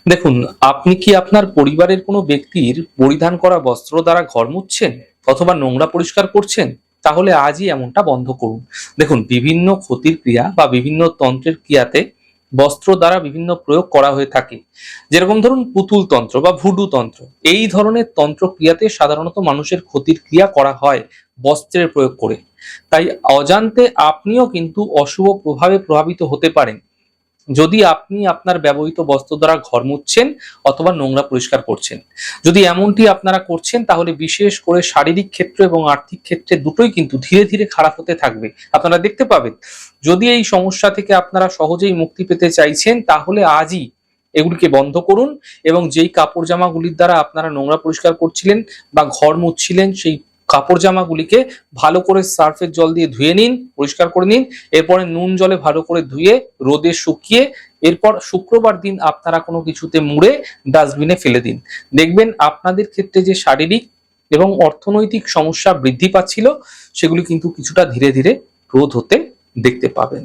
দেখুন, আপনি কি আপনার পরিবারের কোনো ব্যক্তির পরিধান করা বস্ত্র দ্বারা ঘর মুছছেন অথবা নোংরা পরিষ্কার করছেন? তাহলে আজই এমনটা বন্ধ করুন। দেখুন, বিভিন্ন ক্ষতির ক্রিয়া বা বিভিন্ন তন্ত্রের ক্রিয়াতে বস্ত্র দ্বারা বিভিন্ন প্রয়োগ করা হয়ে থাকে। যেরকম ধরুন পুতুল তন্ত্র বা ভুডু তন্ত্র। এই ধরনের তন্ত্র ক্রিয়াতে সাধারণত মানুষের ক্ষতির ক্রিয়া করা হয় বস্ত্রের প্রয়োগ করে। তাই অজান্তে আপনিও কিন্তু অশুভ প্রভাবে প্রভাবিত হতে পারেন যদি আপনি আপনার ব্যবহৃত বস্ত্র দ্বারা ঘর মুছছেন অথবা নোংরা পরিষ্কার করছেন। যদি এমনটি আপনারা করছেন তাহলে বিশেষ করে শারীরিক ক্ষেত্র এবং আর্থিক ক্ষেত্রে দুটোই কিন্তু ধীরে ধীরে খারাপ হতে থাকবে। আপনারা দেখতে পাবেন। যদি এই সমস্যা থেকে আপনারা সহজেই মুক্তি পেতে চাইছেন তাহলে আজই এগুলিকে বন্ধ করুন এবং যেই কাপড় জামাগুলির দ্বারা আপনারা নোংরা পরিষ্কার করছিলেন বা ঘর মুছছিলেন সেই কাপড় জামাগুলিকে ভালো করে সার্ফের জল দিয়ে ধুয়ে নিন, পরিষ্কার করে নিন। এরপরে নুন জলে ভালো করে ধুয়ে রোদে শুকিয়ে এরপর শুক্রবার দিন আপনারা কোনো কিছুতে মুড়ে ডাস্টবিনে ফেলে দিন। দেখবেন আপনাদের ক্ষেত্রে যে শারীরিক এবং অর্থনৈতিক সমস্যা বৃদ্ধি পাচ্ছিল সেগুলি কিন্তু কিছুটা ধীরে ধীরে রোধ হতে দেখতে পাবেন।